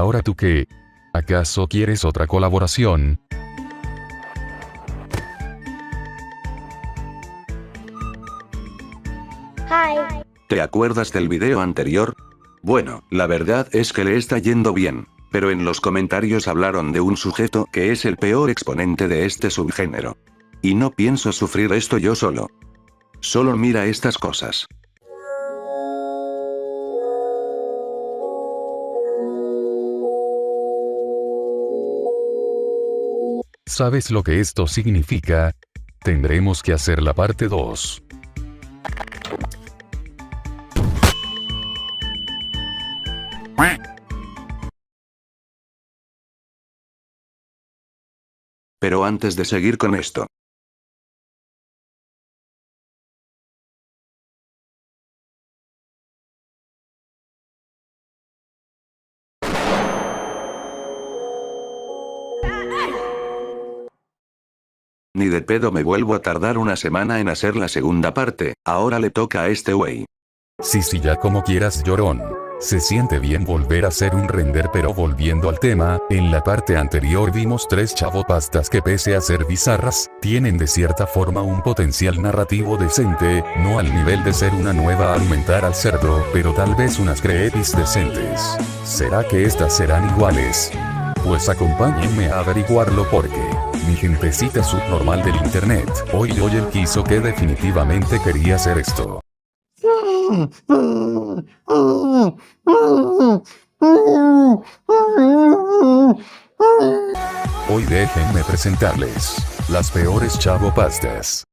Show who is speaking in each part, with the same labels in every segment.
Speaker 1: ahora tú qué. ¿Acaso quieres otra colaboración?
Speaker 2: Hi.
Speaker 3: ¿Te acuerdas del video anterior? Bueno, la verdad es que le está yendo bien, pero en los comentarios hablaron de un sujeto que es el peor exponente de este subgénero. Y no pienso sufrir esto yo solo. Solo mira estas cosas.
Speaker 1: ¿Sabes lo que esto significa? Tendremos que hacer la parte 2.
Speaker 3: Pero antes de seguir con esto. Ni de pedo me vuelvo a tardar una semana en hacer la segunda parte, ahora le toca a este güey.
Speaker 1: Sí, ya como quieras, llorón. Se siente bien volver a hacer un render, pero volviendo al tema, en la parte anterior vimos 3 chavopastas que pese a ser bizarras, tienen de cierta forma un potencial narrativo decente, no al nivel de ser una nueva alimentar al cerdo, pero tal vez unas creepis decentes. ¿Será que estas serán iguales? Pues acompáñenme a averiguarlo porque mi gentecita subnormal del internet, hoy él quiso que definitivamente quería hacer esto. Hoy déjenme presentarles las peores chavopastas.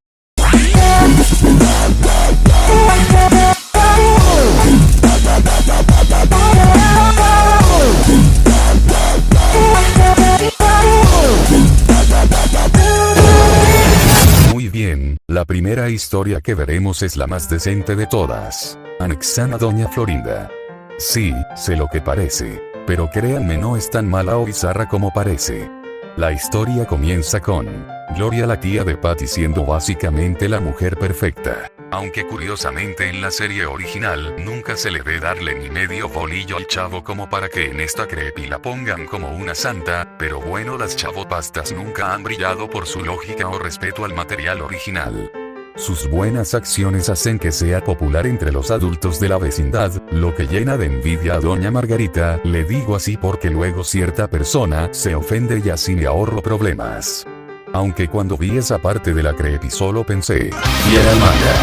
Speaker 1: Muy bien, la primera historia que veremos es la más decente de todas. Anexan a Doña Florinda. Sí, sé lo que parece, pero créanme, no es tan mala o bizarra como parece. La historia comienza con Gloria, la tía de Patty, siendo básicamente la mujer perfecta. Aunque curiosamente en la serie original nunca se le ve darle ni medio bolillo al chavo como para que en esta creepy la pongan como una santa, pero bueno, las chavopastas nunca han brillado por su lógica o respeto al material original. Sus buenas acciones hacen que sea popular entre los adultos de la vecindad, lo que llena de envidia a Doña Margarita, le digo así porque luego cierta persona se ofende y así me ahorro problemas. Aunque cuando vi esa parte de la creepy solo pensé, y era el manga.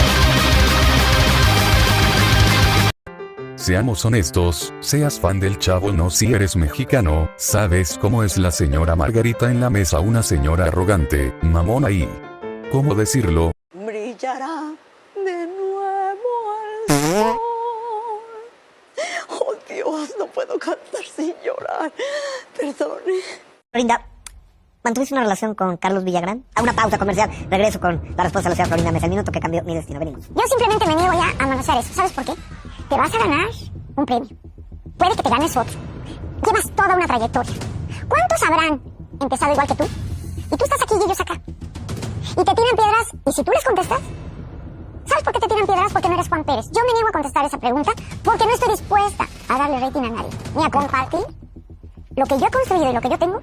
Speaker 1: Seamos honestos, seas fan del chavo o no, si eres mexicano, sabes cómo es la señora Margarita en la mesa, una señora arrogante, mamona y... ¿cómo decirlo?
Speaker 4: Brillará de nuevo el sol. Oh Dios, no puedo cantar sin llorar. Perdone.
Speaker 5: Florinda, ¿mantuviste una relación con Carlos Villagrán? A una pausa comercial, regreso con la respuesta de la señora Florinda Mesa, el minuto que cambió mi destino. Venimos.
Speaker 2: Yo simplemente me niego ya a manosear eso. ¿Sabes por qué? Te vas a ganar un premio. Puede que te ganes otro. Llevas toda una trayectoria. ¿Cuántos habrán empezado igual que tú? Y tú estás aquí y ellos acá. Y te tiran piedras, y si tú les contestas, ¿sabes por qué te tiran piedras? Porque no eres Juan Pérez. Yo me niego a contestar esa pregunta porque no estoy dispuesta a darle rating a nadie, ni a compartir lo que yo he construido y lo que yo tengo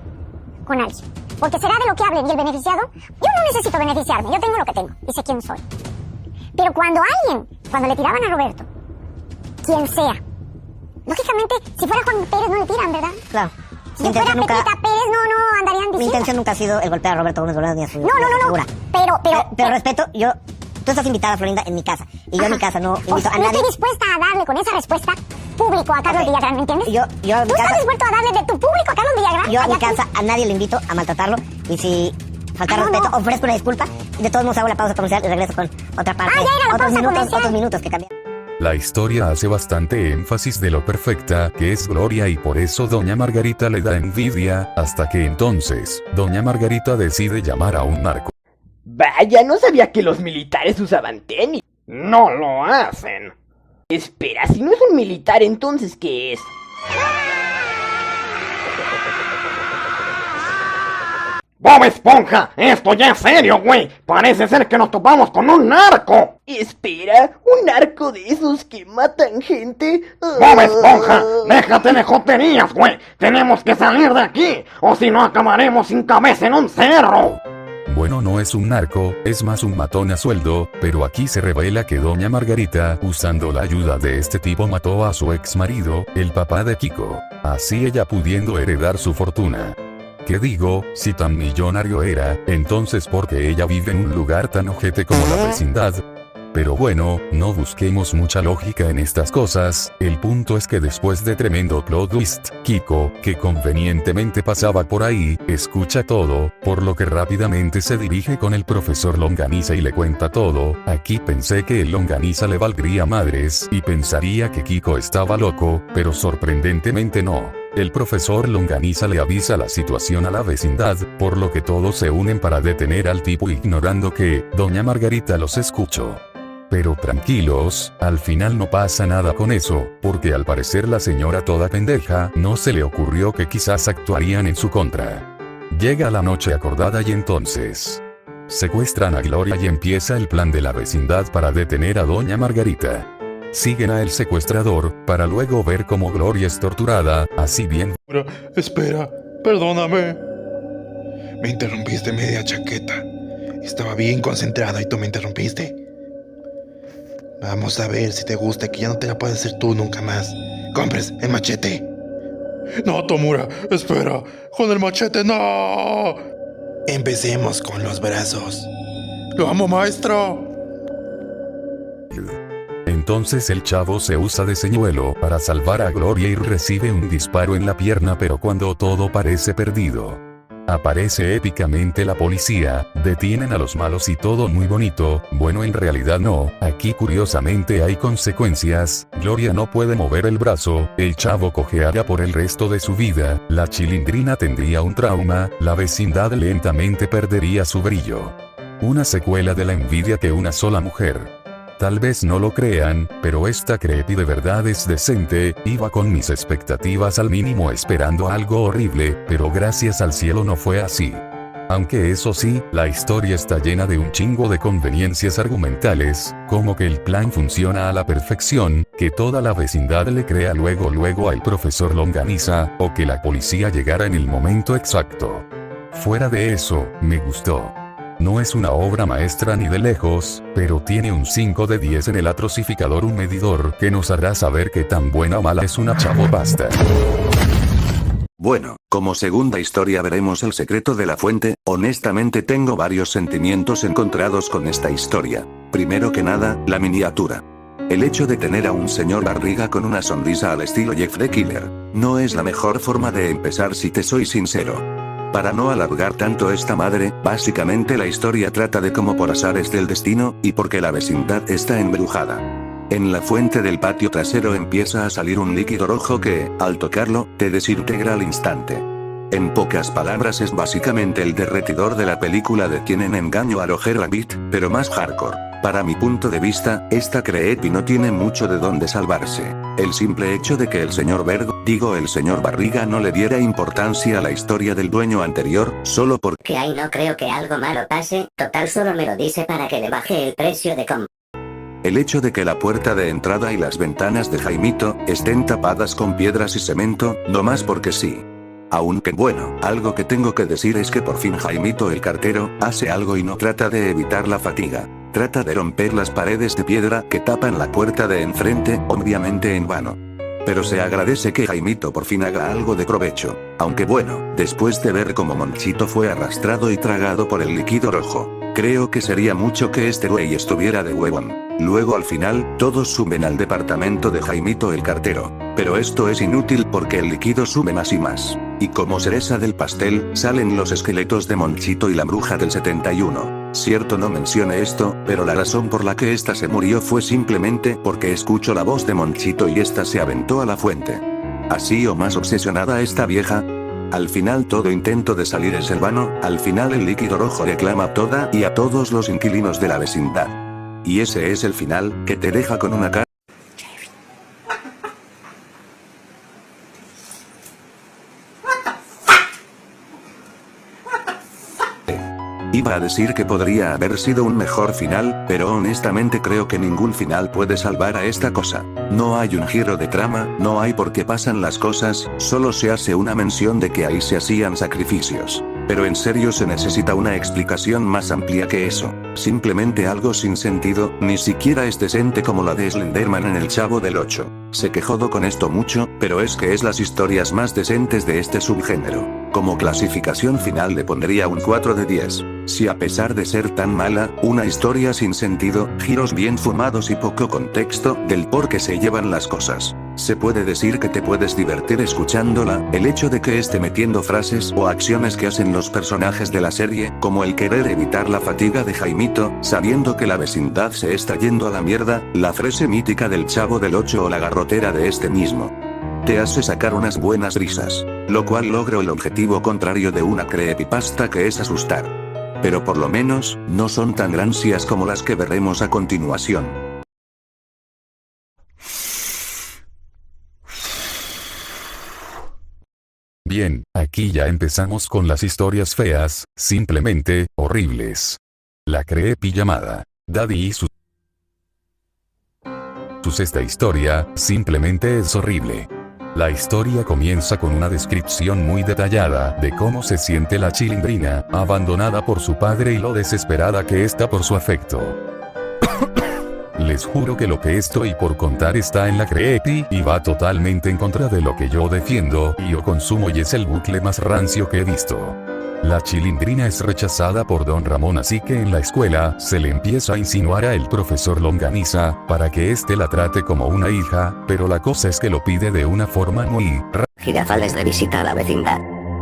Speaker 2: con alguien. Porque será de lo que hablen y el beneficiado. Yo no necesito beneficiarme, yo tengo lo que tengo y sé quién soy. Pero cuando le tiraban a Roberto, quien sea, lógicamente, si fuera Juan Pérez no le tiran, ¿verdad?
Speaker 5: Claro.
Speaker 2: Si fuera Pepita Pérez, no andarían diciendo.
Speaker 5: Mi intención nunca ha sido el golpear a Roberto Gómez Bolaños ni a su
Speaker 2: No. Pero
Speaker 5: respeto, tú estás invitada, Florinda, en mi casa. Y yo en mi casa no invito a nadie.
Speaker 2: No estoy dispuesta a darle con esa respuesta público a Carlos Villagrán, ¿me entiendes? ¿Tú estás dispuesto a darle de tu público a Carlos Villagrán?
Speaker 5: Yo a mi casa a nadie le invito a maltratarlo. Y si falta respeto, ofrezco una disculpa. Y de todos modos hago la pausa comercial y regreso con otra parte.
Speaker 2: Ya era la pausa comercial.
Speaker 5: Otros minutos que cambian.
Speaker 1: La historia hace bastante énfasis de lo perfecta que es Gloria y por eso Doña Margarita le da envidia, hasta que entonces, Doña Margarita decide llamar a un narco.
Speaker 6: Vaya, no sabía que los militares usaban tenis. No lo hacen. Espera, si no es un militar, entonces ¿qué es? Bob Esponja, esto ya es serio, güey. Parece ser que nos topamos con un narco.
Speaker 4: Espera, ¿un narco de esos que matan gente?
Speaker 6: Bob Esponja, déjate de joterías, güey. Tenemos que salir de aquí, o si no acabaremos sin cabeza en un cerro.
Speaker 1: Bueno, no es un narco, es más un matón a sueldo, pero aquí se revela que doña Margarita, usando la ayuda de este tipo, mató a su ex marido, el papá de Kiko, así ella pudiendo heredar su fortuna. ¿Qué digo? Si tan millonario era, entonces ¿por qué ella vive en un lugar tan ojete como la vecindad? Pero bueno, no busquemos mucha lógica en estas cosas, el punto es que después de tremendo plot twist, Kiko, que convenientemente pasaba por ahí, escucha todo, por lo que rápidamente se dirige con el profesor Longaniza y le cuenta todo. Aquí pensé que el Longaniza le valdría madres y pensaría que Kiko estaba loco, pero sorprendentemente no. El profesor Longaniza le avisa la situación a la vecindad, por lo que todos se unen para detener al tipo ignorando que doña Margarita los escuchó. Pero tranquilos, al final no pasa nada con eso, porque al parecer la señora toda pendeja no se le ocurrió que quizás actuarían en su contra. Llega la noche acordada y entonces secuestran a Gloria y empieza el plan de la vecindad para detener a doña Margarita. Siguen a el secuestrador, para luego ver cómo Gloria es torturada, así bien.
Speaker 7: Espera, perdóname. Me interrumpiste media chaqueta. Estaba bien concentrado y tú me interrumpiste. Vamos a ver si te gusta que ya no te la puedes hacer tú nunca más. Compres el machete. No, Tomura, espera. Con el machete, no. Empecemos con los brazos. Lo amo, maestra.
Speaker 1: Entonces el chavo se usa de señuelo para salvar a Gloria y recibe un disparo en la pierna, pero cuando todo parece perdido, aparece épicamente la policía, detienen a los malos y todo muy bonito. Bueno, en realidad no, aquí curiosamente hay consecuencias. Gloria no puede mover el brazo, el chavo cojeará por el resto de su vida, la Chilindrina tendría un trauma, la vecindad lentamente perdería su brillo. Una secuela de la envidia que una sola mujer. Tal vez no lo crean, pero esta creepy de verdad es decente, iba con mis expectativas al mínimo esperando algo horrible, pero gracias al cielo no fue así. Aunque eso sí, la historia está llena de un chingo de conveniencias argumentales, como que el plan funciona a la perfección, que toda la vecindad le crea luego al profesor Longaniza, o que la policía llegara en el momento exacto. Fuera de eso, me gustó. No es una obra maestra ni de lejos, pero tiene un 5 de 10 en el atrocificador, un medidor que nos hará saber qué tan buena o mala es una chavopasta.
Speaker 3: Bueno, como segunda historia veremos El secreto de la fuente. Honestamente tengo varios sentimientos encontrados con esta historia. Primero que nada, la miniatura. El hecho de tener a un señor barriga con una sonrisa al estilo Jeff the Killer, no es la mejor forma de empezar si te soy sincero. Para no alargar tanto esta madre, básicamente la historia trata de cómo por azares del destino, y porque la vecindad está embrujada. En la fuente del patio trasero empieza a salir un líquido rojo que, al tocarlo, te desintegra al instante. En pocas palabras es básicamente el derretidor de la película de Tienen engaño a Roger Rabbit, pero más hardcore. Para mi punto de vista, esta creepy no tiene mucho de dónde salvarse. El simple hecho de que el señor el señor Barriga no le diera importancia a la historia del dueño anterior, solo porque
Speaker 8: Que ahí no creo que algo malo pase, total solo me lo dice para que le baje el precio de
Speaker 3: el hecho de que la puerta de entrada y las ventanas de Jaimito estén tapadas con piedras y cemento, no más porque sí. Aunque bueno, algo que tengo que decir es que por fin Jaimito el cartero, hace algo y no trata de evitar la fatiga. Trata de romper las paredes de piedra que tapan la puerta de enfrente, obviamente en vano. Pero se agradece que Jaimito por fin haga algo de provecho. Aunque bueno, después de ver cómo Monchito fue arrastrado y tragado por el líquido rojo, creo que sería mucho que este güey estuviera de huevón. Luego al final, todos suben al departamento de Jaimito el cartero. Pero esto es inútil porque el líquido sube más y más. Y como cereza del pastel, salen los esqueletos de Monchito y la bruja del 71. Cierto, no mencioné esto, pero la razón por la que esta se murió fue simplemente porque escuchó la voz de Monchito y esta se aventó a la fuente. Así o más obsesionada esta vieja. Al final todo intento de salir es en vano, al final el líquido rojo reclama a toda y a todos los inquilinos de la vecindad. Y ese es el final, que te deja con una cara. iba a decir que podría haber sido un mejor final, pero honestamente creo que ningún final puede salvar a esta cosa. No hay un giro de trama, no hay por qué pasan las cosas, solo se hace una mención de que ahí se hacían sacrificios. Pero en serio se necesita una explicación más amplia que eso. Simplemente algo sin sentido, ni siquiera es decente como la de Slenderman en El Chavo del 8. Sé que jodo con esto mucho, pero es que es las historias más decentes de este subgénero. Como clasificación final le pondría un 4 de 10. Si a pesar de ser tan mala, una historia sin sentido, giros bien fumados y poco contexto del por qué se llevan las cosas, se puede decir que te puedes divertir escuchándola, el hecho de que esté metiendo frases o acciones que hacen los personajes de la serie, como el querer evitar la fatiga de Jaimito, sabiendo que la vecindad se está yendo a la mierda, la frase mítica del Chavo del 8 o la garrotera de este mismo. Te hace sacar unas buenas risas, lo cual logra el objetivo contrario de una creepypasta que es asustar. Pero por lo menos, no son tan rancias como las que veremos a continuación.
Speaker 1: Bien, aquí ya empezamos con las historias feas, simplemente, horribles. La creepy llamada Daddy y sus... Esta historia, simplemente es horrible. La historia comienza con una descripción muy detallada de cómo se siente la Chilindrina, abandonada por su padre y lo desesperada que está por su afecto. Les juro que lo que estoy por contar está en la creepy y va totalmente en contra de lo que yo defiendo y yo consumo y es el bucle más rancio que he visto. La Chilindrina es rechazada por Don Ramón, así que en la escuela se le empieza a insinuar a el profesor Longaniza para que éste la trate como una hija, pero la cosa es que lo pide de una forma muy
Speaker 8: Girafales de visita a la vecindad.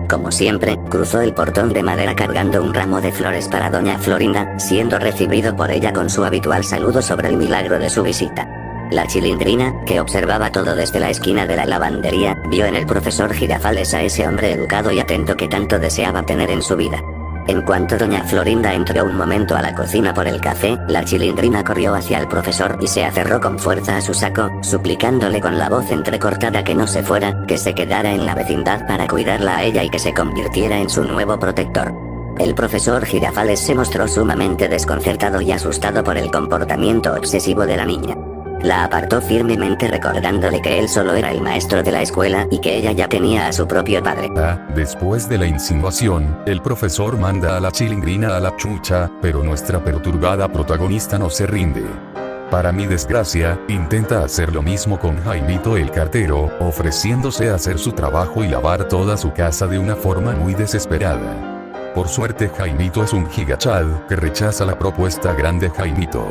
Speaker 8: Como siempre, cruzó el portón de madera cargando un ramo de flores para doña Florinda, siendo recibido por ella con su habitual saludo sobre el milagro de su visita. La Chilindrina, que observaba todo desde la esquina de la lavandería, vio en el profesor Girafales a ese hombre educado y atento que tanto deseaba tener en su vida. En cuanto doña Florinda entró un momento a la cocina por el café, la Chilindrina corrió hacia el profesor y se aferró con fuerza a su saco, suplicándole con la voz entrecortada que no se fuera, que se quedara en la vecindad para cuidarla a ella y que se convirtiera en su nuevo protector. El profesor Girafales se mostró sumamente desconcertado y asustado por el comportamiento obsesivo de la niña. La apartó firmemente recordándole que él solo era el maestro de la escuela y que ella ya tenía a su propio padre.
Speaker 1: Después de la insinuación, el profesor manda a la Chilindrina a la chucha, pero nuestra perturbada protagonista no se rinde. Para mi desgracia, intenta hacer lo mismo con Jaimito el cartero, ofreciéndose a hacer su trabajo y lavar toda su casa de una forma muy desesperada. Por suerte Jaimito es un gigachad que rechaza la propuesta grande Jaimito.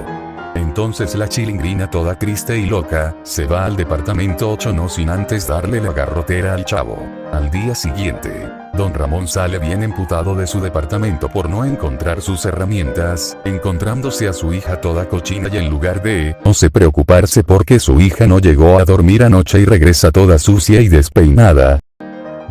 Speaker 1: Entonces la Chilindrina toda triste y loca, se va al departamento 8 no sin antes darle la garrotera al chavo. Al día siguiente, Don Ramón sale bien emputado de su departamento por no encontrar sus herramientas, encontrándose a su hija toda cochina y en lugar de no se preocuparse porque su hija no llegó a dormir anoche y regresa toda sucia y despeinada.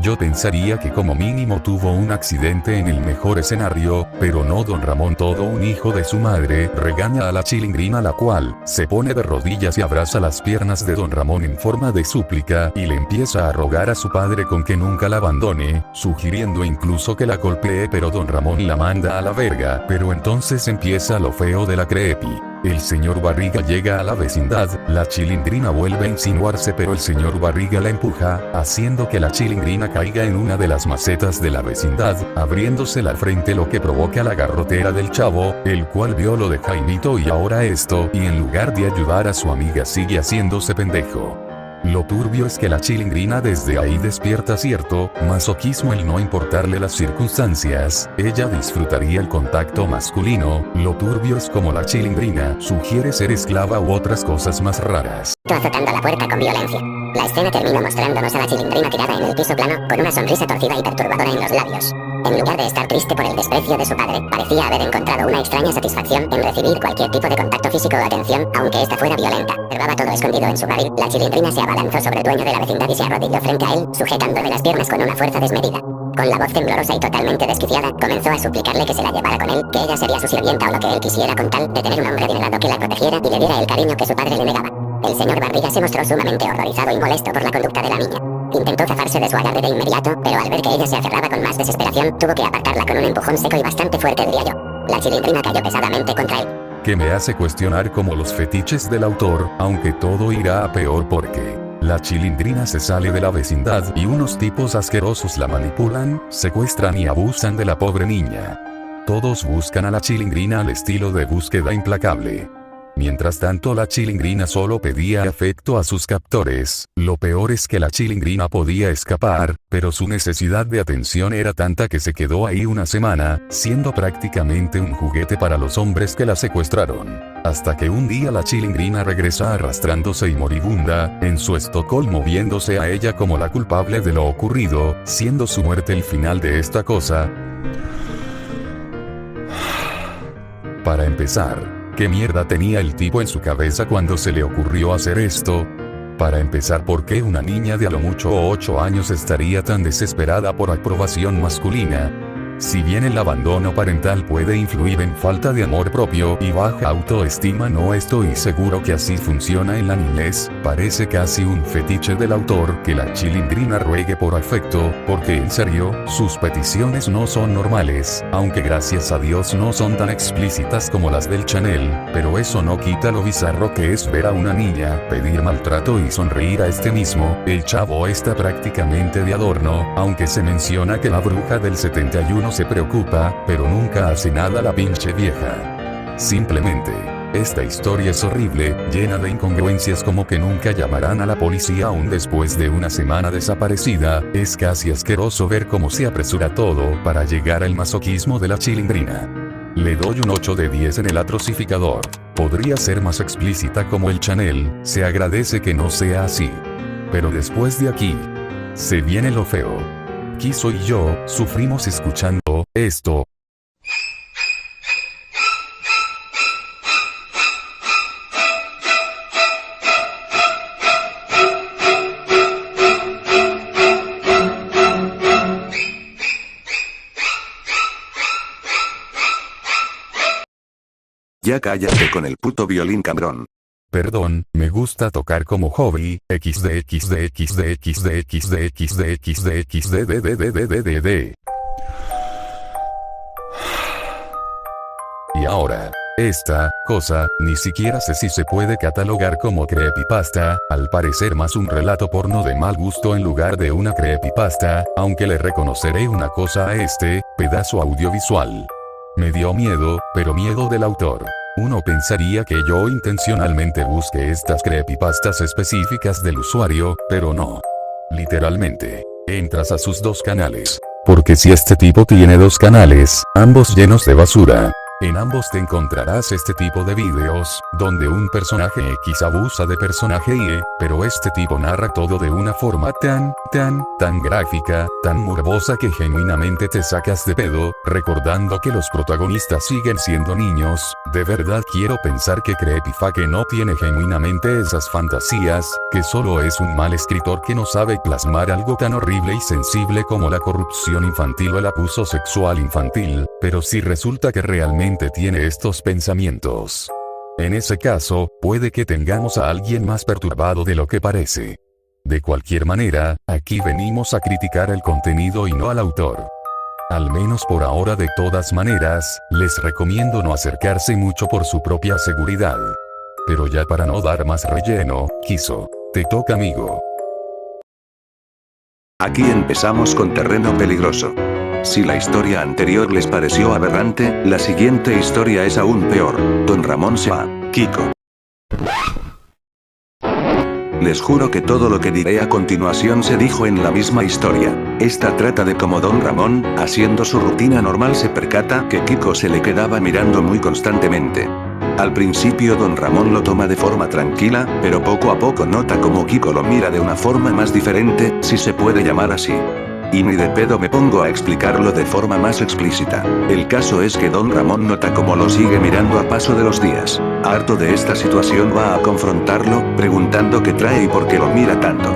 Speaker 1: Yo pensaría que como mínimo tuvo un accidente en el mejor escenario, pero no. Don Ramón, todo un hijo de su madre, regaña a la Chilindrina, la cual se pone de rodillas y abraza las piernas de Don Ramón en forma de súplica y le empieza a rogar a su padre con que nunca la abandone, sugiriendo incluso que la golpee, pero Don Ramón la manda a la verga. Pero entonces empieza lo feo de la creepy. El señor Barriga llega a la vecindad, la Chilindrina vuelve a insinuarse pero el señor Barriga la empuja, haciendo que la Chilindrina caiga en una de las macetas de la vecindad, abriéndose la frente, lo que provoca la garrotera del chavo, el cual vio lo de Jaimito y ahora esto, y en lugar de ayudar a su amiga sigue haciéndose pendejo. Lo turbio es que la Chilindrina desde ahí despierta cierto masoquismo, el no importarle las circunstancias, ella disfrutaría el contacto masculino. Lo turbio es como la Chilindrina sugiere ser esclava u otras cosas más raras.
Speaker 2: Azotando la puerta con violencia. La escena termina mostrándonos a la Chilindrina tirada en el piso plano, con una sonrisa torcida y perturbadora en los labios. En lugar de estar triste por el desprecio de su padre, parecía haber encontrado una extraña satisfacción en recibir cualquier tipo de contacto físico o atención, aunque esta fuera violenta. Observaba todo escondido en su barril. La Chilindrina se abalanzó sobre el dueño de la vecindad y se arrodilló frente a él, sujetándole las piernas con una fuerza desmedida. Con la voz temblorosa y totalmente desquiciada, comenzó a suplicarle que se la llevara con él, que ella sería su sirvienta o lo que él quisiera, con tal de tener un hombre adinerado que la protegiera y le diera el cariño que su padre le negaba. El señor Barriga se mostró sumamente horrorizado y molesto por la conducta de la niña. Intentó zafarse de su agarre de inmediato, pero al ver que ella se aferraba con más desesperación, tuvo que apartarla con un empujón seco y bastante fuerte, diría yo.
Speaker 8: La chilindrina cayó pesadamente contra él.
Speaker 1: Que me hace cuestionar como los fetiches del autor, aunque todo irá a peor porque la chilindrina se sale de la vecindad y unos tipos asquerosos la manipulan, secuestran y abusan de la pobre niña. Todos buscan a la chilindrina al estilo de búsqueda implacable. Mientras tanto la chilindrina solo pedía afecto a sus captores. Lo peor es que la chilindrina podía escapar, pero su necesidad de atención era tanta que se quedó ahí una semana, siendo prácticamente un juguete para los hombres que la secuestraron. Hasta que un día la chilindrina regresa arrastrándose y moribunda, en su Estocolmo viéndose a ella como la culpable de lo ocurrido, siendo su muerte el final de esta cosa. Para empezar, ¿qué mierda tenía el tipo en su cabeza cuando se le ocurrió hacer esto? Para empezar, ¿por qué una niña de a lo mucho 8 años estaría tan desesperada por aprobación masculina? Si bien el abandono parental puede influir en falta de amor propio y baja autoestima, no estoy seguro que así funciona en la niñez. Parece casi un fetiche del autor que la chilindrina ruegue por afecto, porque en serio, sus peticiones no son normales, aunque gracias a Dios no son tan explícitas como las del Chanel, pero eso no quita lo bizarro que es ver a una niña pedir maltrato y sonreír a este mismo. El chavo está prácticamente de adorno, aunque se menciona que la bruja del 71 se preocupa, pero nunca hace nada la pinche vieja. Simplemente, esta historia es horrible, llena de incongruencias como que nunca llamarán a la policía aún después de una semana desaparecida. Es casi asqueroso ver cómo se apresura todo para llegar al masoquismo de la chilindrina. Le doy un 8 de 10 en el atrocificador. Podría ser más explícita como el Chanel, se agradece que no sea así. Pero después de aquí, se viene lo feo. Kiso y yo sufrimos escuchando esto.
Speaker 3: Ya cállate con el puto violín, cabrón.
Speaker 1: Perdón, me gusta tocar como hobby, Y ahora, esta cosa, ni siquiera sé si se puede catalogar como creepypasta, al parecer más un relato porno de mal gusto en lugar de una creepypasta, aunque le reconoceré una cosa a este pedazo audiovisual. Me dio miedo, pero miedo del autor. Uno pensaría que yo intencionalmente busque estas creepypastas específicas del usuario, pero no. Literalmente, entras a sus 2 canales. Porque si este tipo tiene 2 canales, ambos llenos de basura, en ambos te encontrarás este tipo de videos, donde un personaje X abusa de personaje Y, pero este tipo narra todo de una forma tan gráfica, tan morbosa que genuinamente te sacas de pedo, recordando que los protagonistas siguen siendo niños. De verdad quiero pensar que Creepyfake no tiene genuinamente esas fantasías, que solo es un mal escritor que no sabe plasmar algo tan horrible y sensible como la corrupción infantil o el abuso sexual infantil, pero si resulta que realmente tiene estos pensamientos. En ese caso, puede que tengamos a alguien más perturbado de lo que parece. De cualquier manera, aquí venimos a criticar el contenido y no al autor. Al menos por ahora. De todas maneras, les recomiendo no acercarse mucho por su propia seguridad. Pero ya para no dar más relleno, Kiso, te toca, amigo.
Speaker 3: Aquí empezamos con terreno peligroso. Si la historia anterior les pareció aberrante, la siguiente historia es aún peor. Don Ramón se va. Kiko. Les juro que todo lo que diré a continuación se dijo en la misma historia. Esta trata de cómo Don Ramón, haciendo su rutina normal, se percata que Kiko se le quedaba mirando muy constantemente. Al principio Don Ramón lo toma de forma tranquila, pero poco a poco nota cómo Kiko lo mira de una forma más diferente, si se puede llamar así. Y ni de pedo me pongo a explicarlo de forma más explícita. El caso es que Don Ramón nota cómo lo sigue mirando a paso de los días. Harto de esta situación va a confrontarlo, preguntando qué trae y por qué lo mira tanto.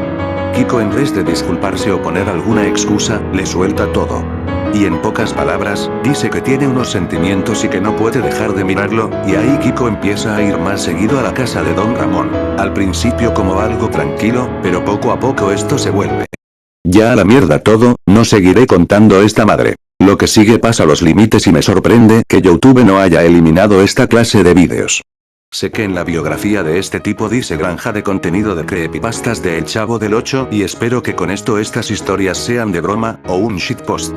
Speaker 3: Kiko, en vez de disculparse o poner alguna excusa, le suelta todo. Y en pocas palabras, dice que tiene unos sentimientos y que no puede dejar de mirarlo, y ahí Kiko empieza a ir más seguido a la casa de Don Ramón. Al principio como algo tranquilo, pero poco a poco esto se vuelve. Ya a la mierda todo, no seguiré contando esta madre. Lo que sigue pasa los límites y me sorprende que YouTube no haya eliminado esta clase de vídeos. Sé que en la biografía de este tipo dice granja de contenido de creepypastas de El Chavo del 8 y espero que con esto estas historias sean de broma, o un shitpost.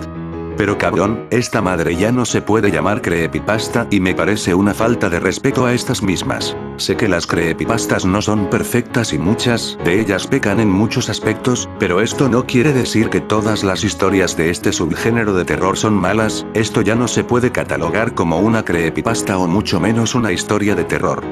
Speaker 3: Pero cabrón, esta madre ya no se puede llamar creepypasta y me parece una falta de respeto a estas mismas. Sé que las creepypastas no son perfectas y muchas de ellas pecan en muchos aspectos, pero esto no quiere decir que todas las historias de este subgénero de terror son malas. Esto ya no se puede catalogar como una creepypasta o mucho menos una historia de terror.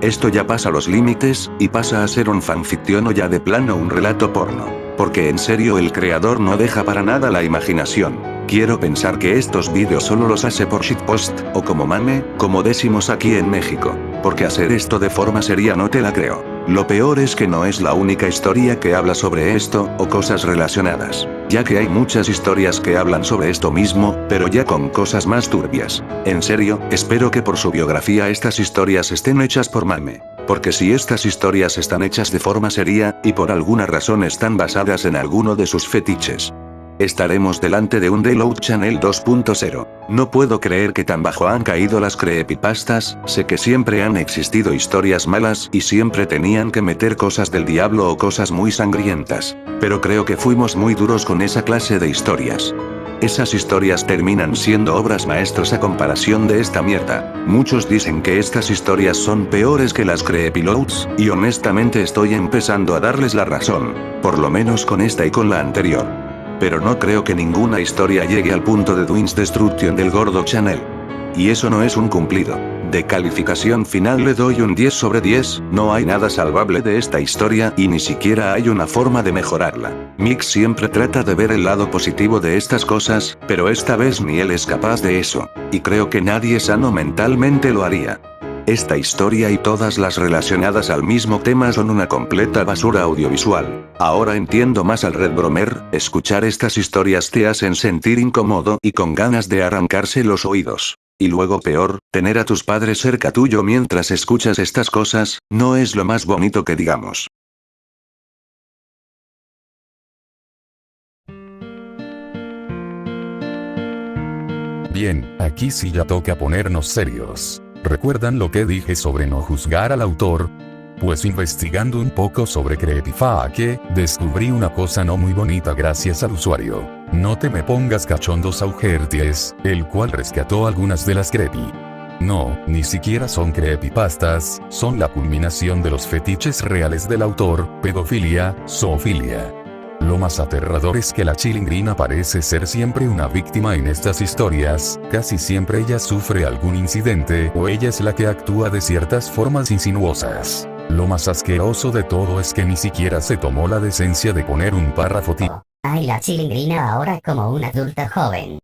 Speaker 3: Esto ya pasa los límites, y pasa a ser un fanfiction o ya de plano un relato porno. Porque en serio el creador no deja para nada la imaginación. Quiero pensar que estos vídeos solo los hace por shitpost, o como mame, como decimos aquí en México. Porque hacer esto de forma seria no te la creo. Lo peor es que no es la única historia que habla sobre esto, o cosas relacionadas. Ya que hay muchas historias que hablan sobre esto mismo, pero ya con cosas más turbias. En serio, espero que por su biografía estas historias estén hechas por mame. Porque si estas historias están hechas de forma seria, y por alguna razón están basadas en alguno de sus fetiches, estaremos delante de un Deload Channel 2.0. No puedo creer que tan bajo han caído las creepypastas. Sé que siempre han existido historias malas y siempre tenían que meter cosas del diablo o cosas muy sangrientas. Pero creo que fuimos muy duros con esa clase de historias. Esas historias terminan siendo obras maestras a comparación de esta mierda. Muchos dicen que estas historias son peores que las creepyloads, y honestamente estoy empezando a darles la razón. Por lo menos con esta y con la anterior. Pero no creo que ninguna historia llegue al punto de Dwayne's Destruction del Gordo Channel. Y eso no es un cumplido. De calificación final le doy un 10 sobre 10, no hay nada salvable de esta historia y ni siquiera hay una forma de mejorarla. Mix siempre trata de ver el lado positivo de estas cosas, pero esta vez ni él es capaz de eso. Y creo que nadie sano mentalmente lo haría. Esta historia y todas las relacionadas al mismo tema son una completa basura audiovisual. Ahora entiendo más al Red Bromer, escuchar estas historias te hacen sentir incómodo y con ganas de arrancarse los oídos. Y luego peor, tener a tus padres cerca tuyo mientras escuchas estas cosas, no es lo más bonito que digamos.
Speaker 1: Bien, aquí sí ya toca ponernos serios. ¿Recuerdan lo que dije sobre no juzgar al autor? Pues investigando un poco sobre creepyfake, descubrí una cosa no muy bonita gracias al usuario. No te me pongas cachondos Saugerties, el cual rescató algunas de las creepy. No, ni siquiera son creepypastas, son la culminación de los fetiches reales del autor, pedofilia, zoofilia. Lo más aterrador es que la chilindrina parece ser siempre una víctima en estas historias, casi siempre ella sufre algún incidente o ella es la que actúa de ciertas formas insinuosas. Lo más asqueroso de todo es que ni siquiera se tomó la decencia de poner un párrafo tipo.
Speaker 9: Ay, la chilindrina ahora como un adulto joven.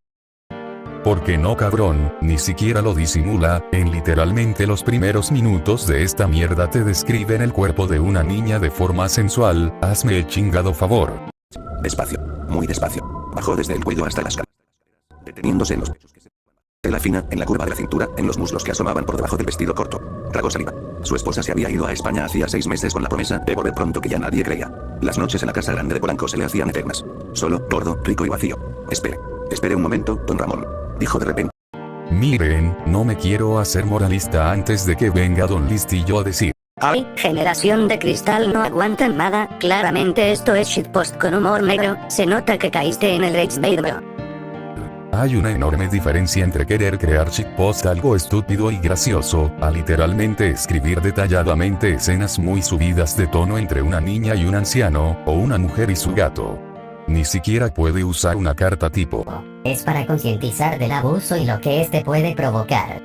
Speaker 1: Porque no cabrón, ni siquiera lo disimula, en literalmente los primeros minutos de esta mierda te describen el cuerpo de una niña de forma sensual, hazme el chingado favor.
Speaker 3: Despacio, muy despacio, bajó desde el cuello hasta las caderas, deteniéndose en los pechos que se tela fina, en la curva de la cintura, en los muslos que asomaban por debajo del vestido corto. Tragó saliva. Su esposa se había ido a España hacía 6 meses con la promesa de volver pronto que ya nadie creía. Las noches en la casa grande de Polanco se le hacían eternas. Solo, gordo, rico y vacío. Espere un momento, don Ramón. Dijo de repente.
Speaker 1: Miren, no me quiero hacer moralista antes de que venga don Listillo a decir.
Speaker 8: Ay, generación de cristal no aguantan nada, claramente esto es shitpost con humor negro, se nota que caíste en el Rage Bait, bro.
Speaker 1: Hay una enorme diferencia entre querer crear shitpost algo estúpido y gracioso, a literalmente escribir detalladamente escenas muy subidas de tono entre una niña y un anciano, o una mujer y su gato. Ni siquiera puede usar una carta tipo.
Speaker 9: Es para concientizar del abuso y lo que este puede provocar.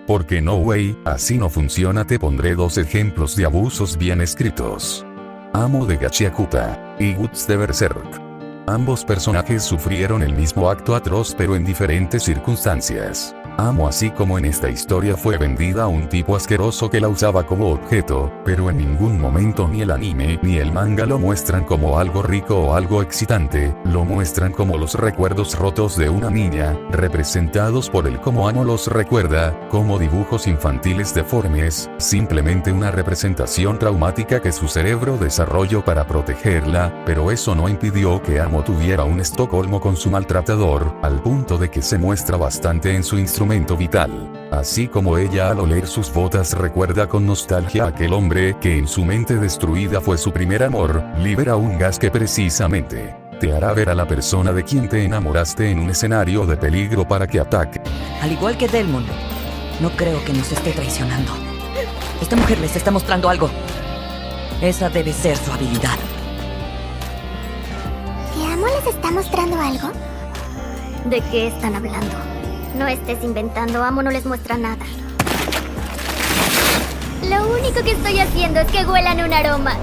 Speaker 1: Porque no way, así no funciona. Te pondré 2 ejemplos de abusos bien escritos. Amo de Gachiakuta y Guts de Berserk. Ambos personajes sufrieron el mismo acto atroz pero en diferentes circunstancias. Amo así como en esta historia fue vendida a un tipo asqueroso que la usaba como objeto, pero en ningún momento ni el anime ni el manga lo muestran como algo rico o algo excitante, lo muestran como los recuerdos rotos de una niña, representados por el como Amo los recuerda, como dibujos infantiles deformes, simplemente una representación traumática que su cerebro desarrolló para protegerla, pero eso no impidió que Amo tuviera un Estocolmo con su maltratador, al punto de que se muestra bastante en su instrumento vital. Así como ella al oler sus botas recuerda con nostalgia a aquel hombre que en su mente destruida fue su primer amor, libera un gas que precisamente te hará ver a la persona de quien te enamoraste en un escenario de peligro para que ataque.
Speaker 10: Al igual que Delmon, no creo que nos esté traicionando. Esta mujer les está mostrando algo. Esa debe ser su habilidad.
Speaker 2: ¿Que Amo les está mostrando algo?
Speaker 11: ¿De qué están hablando? No estés inventando, Amo no les muestra nada. Lo único que estoy haciendo es que huelan un aroma.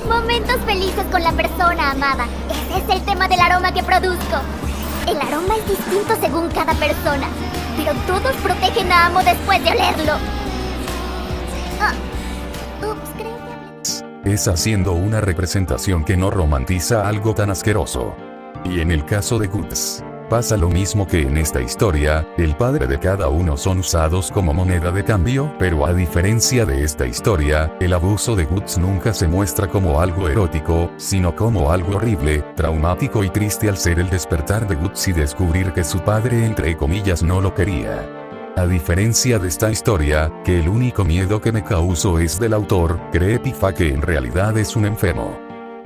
Speaker 11: Momentos felices con la persona amada. Ese es el tema del aroma que produzco. El aroma es distinto según cada persona, pero todos protegen a Amo después de olerlo.
Speaker 1: Es haciendo una representación que no romantiza algo tan asqueroso. Y en el caso de Guts, pasa lo mismo que en esta historia, el padre de cada uno son usados como moneda de cambio, pero a diferencia de esta historia, el abuso de Guts nunca se muestra como algo erótico, sino como algo horrible, traumático y triste al ser el despertar de Guts y descubrir que su padre entre comillas no lo quería. A diferencia de esta historia, que el único miedo que me causó es del autor, Creepyfa, que en realidad es un enfermo.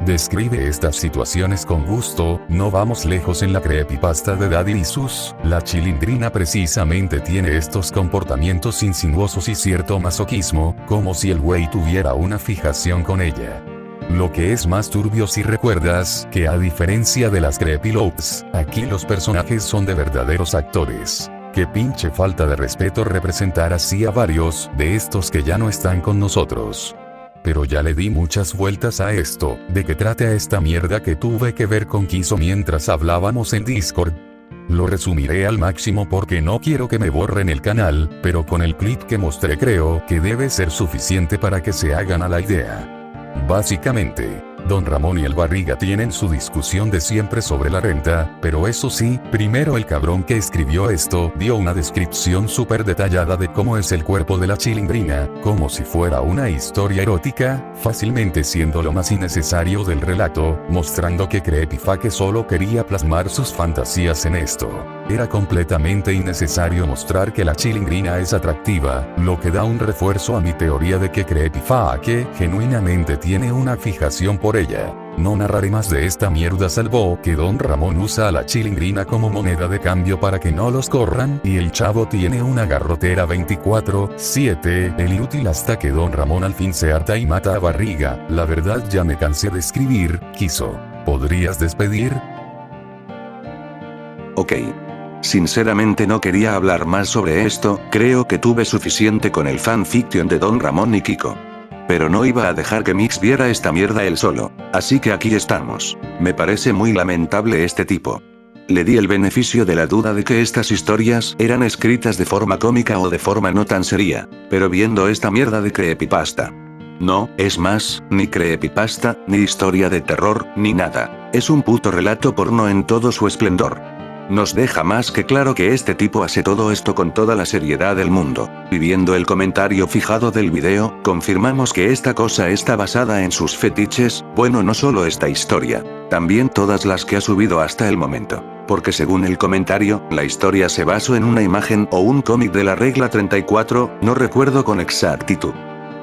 Speaker 1: Describe estas situaciones con gusto, no vamos lejos en la creepypasta de Daddy Issues, la chilindrina precisamente tiene estos comportamientos insinuosos y cierto masoquismo, como si el güey tuviera una fijación con ella. Lo que es más turbio si recuerdas, que a diferencia de las creepylovers, aquí los personajes son de verdaderos actores. Qué pinche falta de respeto representar así a varios de estos que ya no están con nosotros. Pero ya le di muchas vueltas a esto, de que trate a esta mierda que tuve que ver con Kiso mientras hablábamos en Discord. Lo resumiré al máximo porque no quiero que me borren el canal, pero con el clip que mostré creo que debe ser suficiente para que se hagan a la idea. Básicamente, Don Ramón y el Barriga tienen su discusión de siempre sobre la renta, pero eso sí, primero el cabrón que escribió esto dio una descripción súper detallada de cómo es el cuerpo de la chilindrina, como si fuera una historia erótica, fácilmente siendo lo más innecesario del relato, mostrando que Creepyfa que solo quería plasmar sus fantasías en esto. Era completamente innecesario mostrar que la chilindrina es atractiva, lo que da un refuerzo a mi teoría de que Creepyfa que genuinamente tiene una fijación por ella. No narraré más de esta mierda salvo que Don Ramón usa a la chilindrina como moneda de cambio para que no los corran y el chavo tiene una garrotera 24/7, el inútil hasta que Don Ramón al fin se harta y mata a Barriga. La verdad ya me cansé de escribir, Kiso. ¿Podrías despedir?
Speaker 3: Ok. Sinceramente no quería hablar más sobre esto, creo que tuve suficiente con el fanfiction de Don Ramón y Kiko. Pero no iba a dejar que Mix viera esta mierda él solo, así que aquí estamos. Me parece muy lamentable este tipo. Le di el beneficio de la duda de que estas historias eran escritas de forma cómica o de forma no tan seria, pero viendo esta mierda de creepypasta. No, es más, ni creepypasta, ni historia de terror, ni nada. Es un puto relato porno en todo su esplendor. Nos deja más que claro que este tipo hace todo esto con toda la seriedad del mundo. Y viendo el comentario fijado del video, confirmamos que esta cosa está basada en sus fetiches, bueno, no solo esta historia, también todas las que ha subido hasta el momento. Porque según el comentario, la historia se basó en una imagen o un cómic de la regla 34, no recuerdo con exactitud.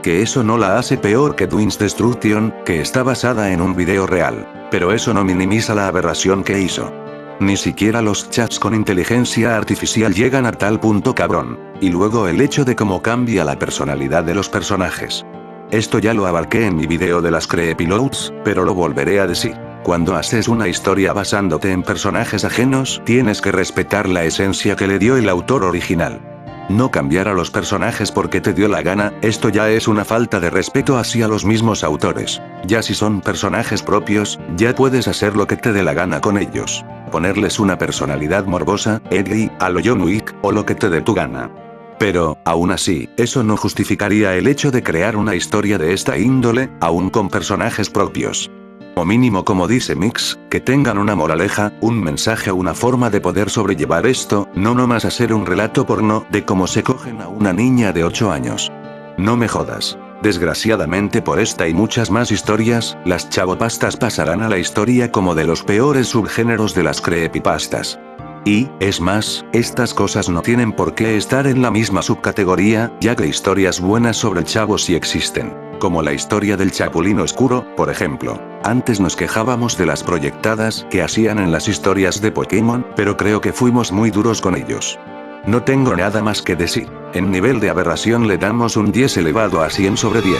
Speaker 3: Que eso no la hace peor que Twins Destruction, que está basada en un video real. Pero eso no minimiza la aberración que hizo. Ni siquiera los chats con inteligencia artificial llegan a tal punto, cabrón. Y luego el hecho de cómo cambia la personalidad de los personajes. Esto ya lo abarqué en mi video de las creepyloads, pero lo volveré a decir. Cuando haces una historia basándote en personajes ajenos, tienes que respetar la esencia que le dio el autor original. No cambiar a los personajes porque te dio la gana, esto ya es una falta de respeto hacia los mismos autores. Ya si son personajes propios, ya puedes hacer lo que te dé la gana con ellos. ponerles una personalidad morbosa, edgy, a lo John Wick, o lo que te dé tu gana. Pero, aún así, eso no justificaría el hecho de crear una historia de esta índole, aún con personajes propios. O mínimo, como dice Mix, que tengan una moraleja, un mensaje o una forma de poder sobrellevar esto, no nomás hacer un relato porno de cómo se cogen a una niña de 8 años. No me jodas. Desgraciadamente por esta y muchas más historias, las chavopastas pasarán a la historia como de los peores subgéneros de las creepypastas. Y, es más, estas cosas no tienen por qué estar en la misma subcategoría, ya que historias buenas sobre el chavo sí existen. Como la historia del Chapulín Oscuro, por ejemplo. Antes nos quejábamos de las proyectadas que hacían en las historias de Pokémon, pero creo que fuimos muy duros con ellos. No tengo nada más que decir. En nivel de aberración le damos un 10 elevado a 100 sobre 10.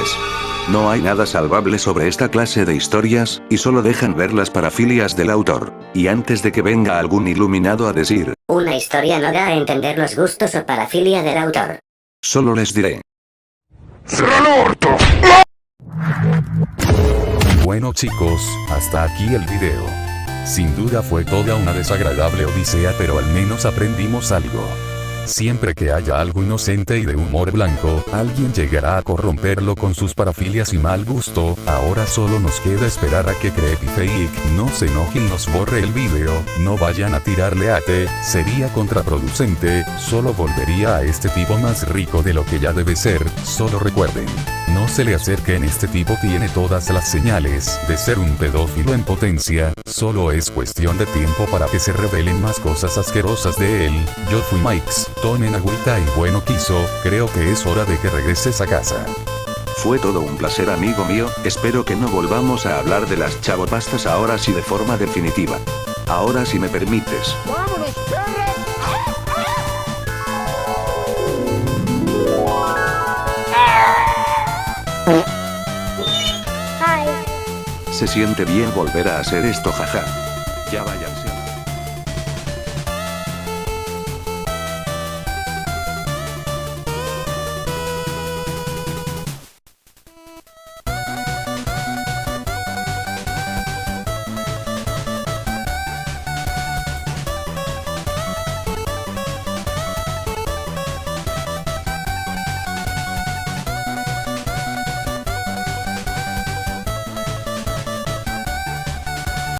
Speaker 3: No hay nada salvable sobre esta clase de historias, y solo dejan ver las parafilias del autor. Y antes de que venga algún iluminado a decir,
Speaker 8: una historia no da a entender los gustos o parafilia del autor.
Speaker 3: Solo les diré.
Speaker 1: Bueno chicos, hasta aquí el video. Sin duda fue toda una desagradable odisea, pero al menos aprendimos algo. Siempre que haya algo inocente y de humor blanco, alguien llegará a corromperlo con sus parafilias y mal gusto. Ahora solo nos queda esperar a que CreepyFake no se enoje y nos borre el video. No vayan a tirarle ate, sería contraproducente, solo volvería a este tipo más rico de lo que ya debe ser. Solo recuerden, no se le acerquen, este tipo tiene todas las señales de ser un pedófilo en potencia. Solo es cuestión de tiempo para que se revelen más cosas asquerosas de él. Yo fui Mix. Tomen agüita y bueno quiso, creo que es hora de que regreses a casa.
Speaker 3: Fue todo un placer, amigo mío, espero que no volvamos a hablar de las chavopastas ahora sí de forma definitiva. Ahora si me permites.
Speaker 6: ¡Vámonos, perra!
Speaker 3: Se siente bien volver a hacer esto, jaja. Ya váyanse.